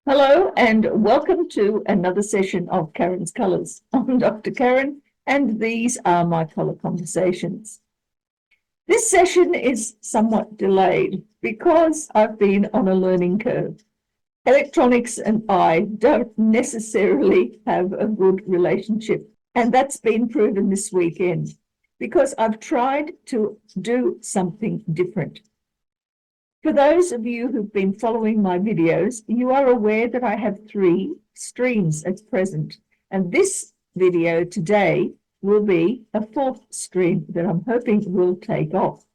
Hello and welcome to another session of Karen's Colours. I'm Dr. Karen and these are my colour conversations. This session is somewhat delayed because I've been on a learning curve. Electronics and I don't necessarily have a good relationship, and that's been proven this weekend because I've tried to do something different. For those of you who've been following my videos, you are aware that I have 3 streams at present, and this video today will be a 4th stream that I'm hoping will take off.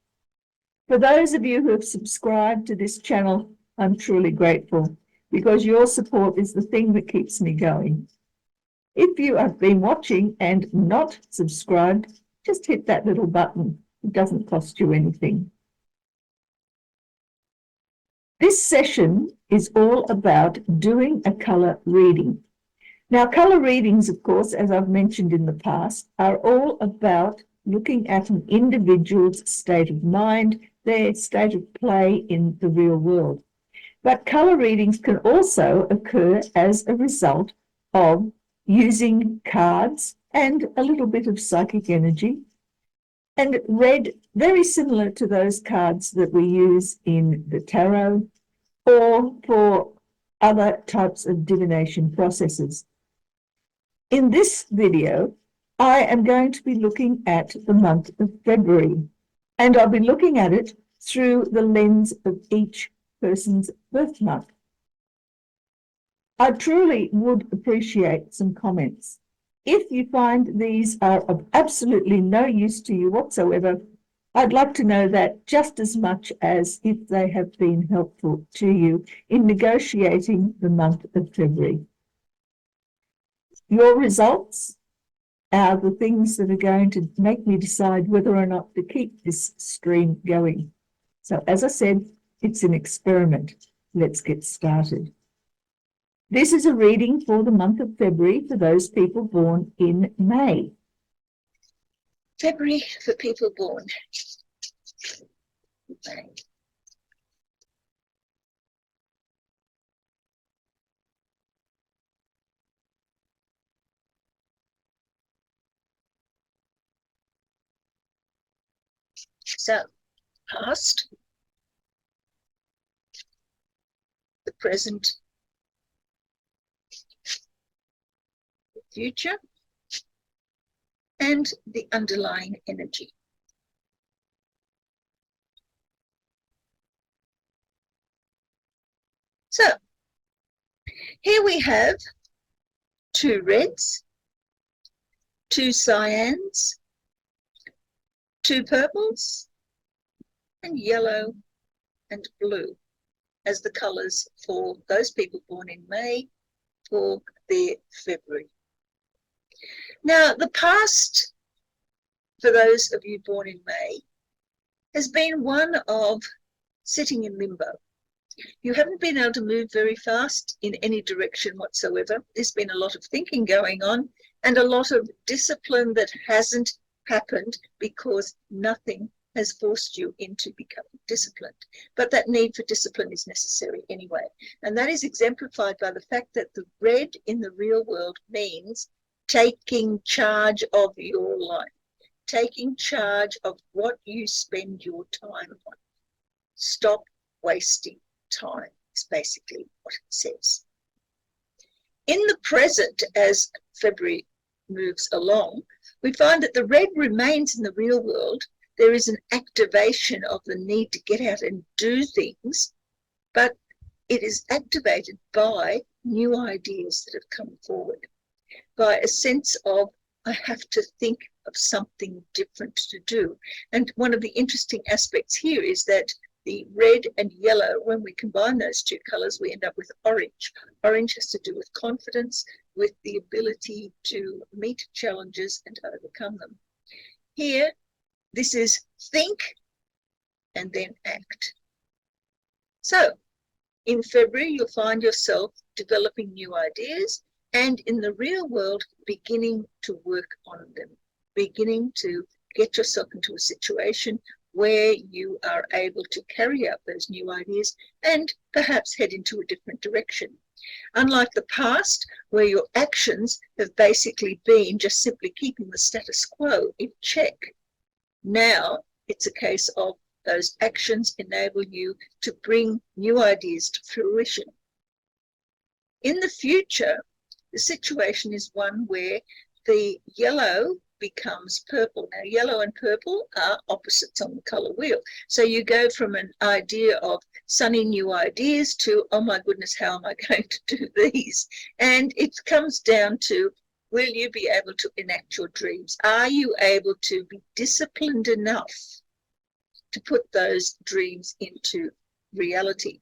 For those of you who have subscribed to this channel, I'm truly grateful because your support is the thing that keeps me going. If you have been watching and not subscribed, just hit that little button. It doesn't cost you anything. This session is all about doing a colour reading. Now, colour readings, of course, as I've mentioned in the past, are all about looking at an individual's state of mind, their state of play in the real world. But colour readings can also occur as a result of using cards and a little bit of psychic energy, and read very similar to those cards that we use in the tarot or for other types of divination processes. In this video, I am going to be looking at the month of February, and I'll be looking at it through the lens of each person's birth month. I truly would appreciate some comments. If you find these are of absolutely no use to you whatsoever, I'd like to know that just as much as if they have been helpful to you in negotiating the month of February. Your results are the things that are going to make me decide whether or not to keep this stream going. So as I said, it's an experiment. Let's get started. This is a reading for the month of February for those people born in May. February for people born in May. So, past, the present, the future, and the underlying energy. So, here we have 2 reds, 2 cyans, 2 purples, and yellow and blue as the colours for those people born in May for their February. Now, the past, for those of you born in May, has been one of sitting in limbo. You haven't been able to move very fast in any direction whatsoever. There's been a lot of thinking going on and a lot of discipline that hasn't happened because nothing has forced you into becoming disciplined. But that need for discipline is necessary anyway. And that is exemplified by the fact that the red in the real world means taking charge of your life, taking charge of what you spend your time on. Stop wasting time is basically what it says. In the present, as February moves along, we find that the red remains in the real world. There is an activation of the need to get out and do things, but it is activated by new ideas that have come forward, by a sense of, I have to think of something different to do. And one of the interesting aspects here is that the red and yellow, when we combine those 2 colours, we end up with orange. Orange has to do with confidence, with the ability to meet challenges and overcome them. Here, this is think and then act. So, in February, you'll find yourself developing new ideas and in the real world, beginning to work on them, beginning to get yourself into a situation where you are able to carry out those new ideas and perhaps head into a different direction. Unlike the past, where your actions have basically been just simply keeping the status quo in check, now it's a case of those actions enable you to bring new ideas to fruition. In the future, the situation is one where the yellow becomes purple. Now, yellow and purple are opposites on the colour wheel. So you go from an idea of sunny new ideas to, oh my goodness, how am I going to do these? And it comes down to, will you be able to enact your dreams? Are you able to be disciplined enough to put those dreams into reality?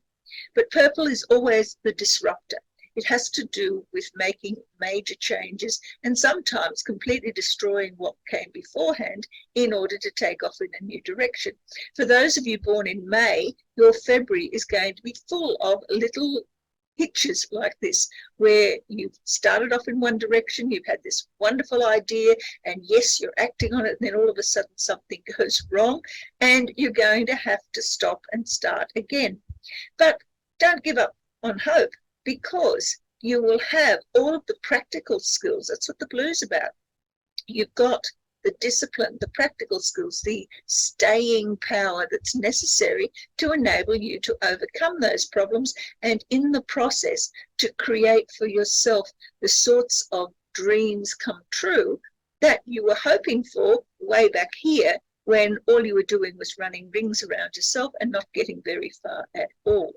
But purple is always the disruptor. It has to do with making major changes and sometimes completely destroying what came beforehand in order to take off in a new direction. For those of you born in May, your February is going to be full of little hitches like this, where you've started off in one direction, you've had this wonderful idea, and yes, you're acting on it, and then all of a sudden something goes wrong, and you're going to have to stop and start again. But don't give up on hope, because you will have all of the practical skills. That's what the blue's about. You've got the discipline, the practical skills, the staying power that's necessary to enable you to overcome those problems, and in the process to create for yourself the sorts of dreams come true that you were hoping for way back here, when all you were doing was running rings around yourself and not getting very far at all.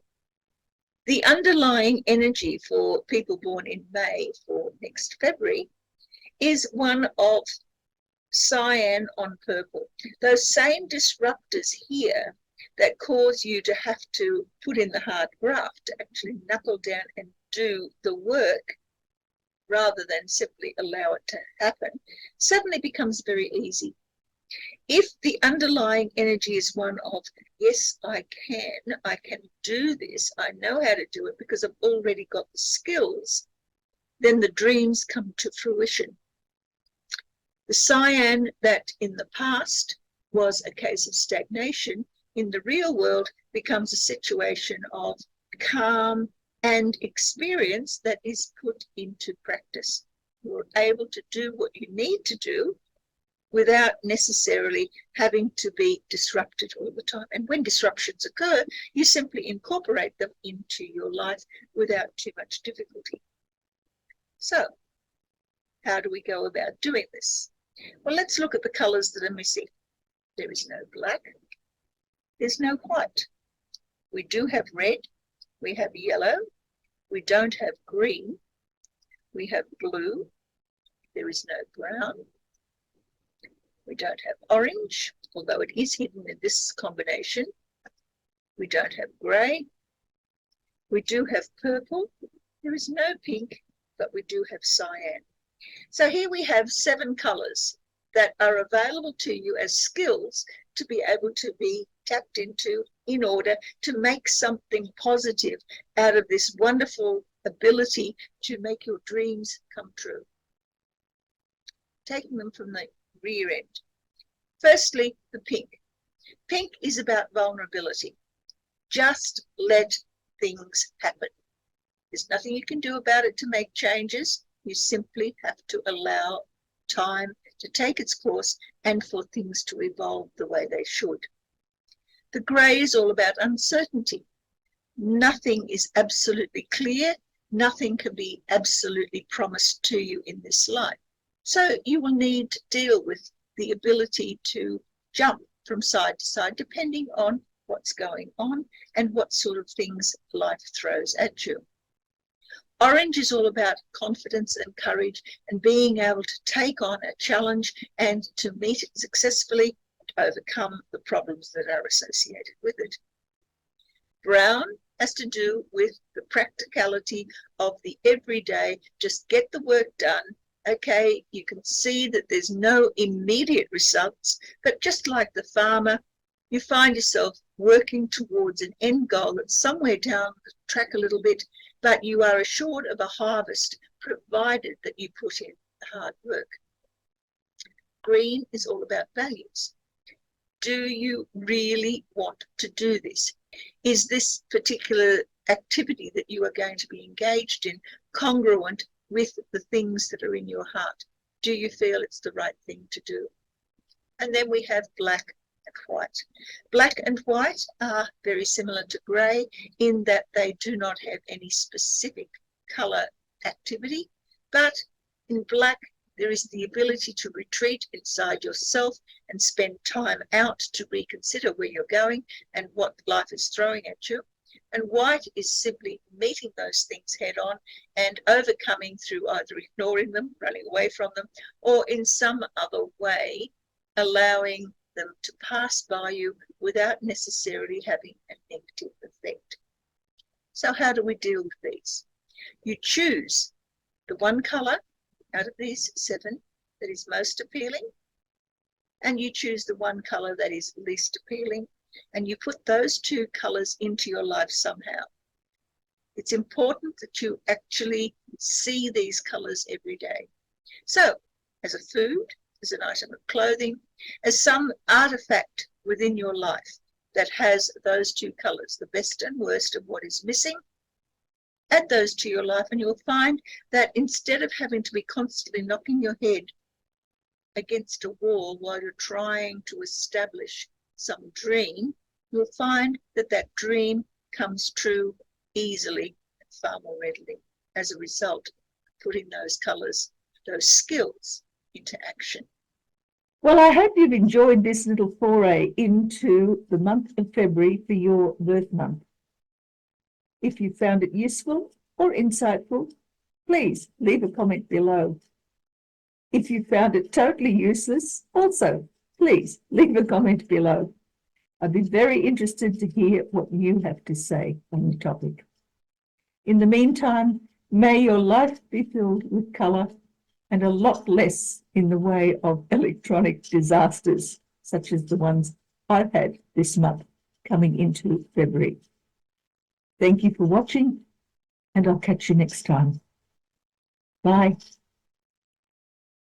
The underlying energy for people born in May for next February is one of cyan on purple. Those same disruptors here that cause you to have to put in the hard graft, to actually knuckle down and do the work rather than simply allow it to happen, suddenly becomes very easy. If the underlying energy is one of, yes, I can do this, I know how to do it because I've already got the skills, then the dreams come to fruition. The cyan that in the past was a case of stagnation, in the real world becomes a situation of calm and experience that is put into practice. You're able to do what you need to do without necessarily having to be disrupted all the time. And when disruptions occur, you simply incorporate them into your life without too much difficulty. So, how do we go about doing this? Well, let's look at the colours that are missing. There is no black. There's no white. We do have red. We have yellow. We don't have green. We have blue. There is no brown. We don't have orange, although it is hidden in this combination. We don't have grey. We do have purple. There is no pink, but we do have cyan. So here we have 7 colours that are available to you as skills to be able to be tapped into in order to make something positive out of this wonderful ability to make your dreams come true. Taking them from the rear end. Firstly, the pink. Pink is about vulnerability. Just let things happen. There's nothing you can do about it to make changes. You simply have to allow time to take its course and for things to evolve the way they should. The grey is all about uncertainty. Nothing is absolutely clear. Nothing can be absolutely promised to you in this life. So you will need to deal with the ability to jump from side to side depending on what's going on and what sort of things life throws at you. Orange is all about confidence and courage and being able to take on a challenge and to meet it successfully and overcome the problems that are associated with it. Brown has to do with the practicality of the everyday, just get the work done. Okay, you can see that there's no immediate results, but just like the farmer, you find yourself working towards an end goal that's somewhere down the track a little bit, but you are assured of a harvest provided that you put in the hard work. Green is all about values. Do you really want to do this? Is this particular activity that you are going to be engaged in congruent with the things that are in your heart? Do you feel it's the right thing to do? And then we have black and white. Black and white are very similar to grey in that they do not have any specific colour activity, but in black there is the ability to retreat inside yourself and spend time out to reconsider where you're going and what life is throwing at you. And white is simply meeting those things head on and overcoming through either ignoring them, running away from them, or in some other way allowing them to pass by you without necessarily having a negative effect. So how do we deal with these? You choose the one colour out of these 7 that is most appealing, and you choose the one colour that is least appealing, and you put those 2 colours into your life somehow. It's important that you actually see these colours every day. So, as a food, as an item of clothing, as some artefact within your life that has those 2 colours, the best and worst of what is missing, add those to your life and you'll find that instead of having to be constantly knocking your head against a wall while you're trying to establish some dream, you'll find that that dream comes true easily and far more readily as a result of putting those colours, those skills into action. Well, I hope you've enjoyed this little foray into the month of February for your birth month. If you found it useful or insightful, please leave a comment below. If you found it totally useless, also, please leave a comment below. I'd be very interested to hear what you have to say on the topic. In the meantime, may your life be filled with colour and a lot less in the way of electronic disasters, such as the ones I've had this month coming into February. Thank you for watching, and I'll catch you next time. Bye.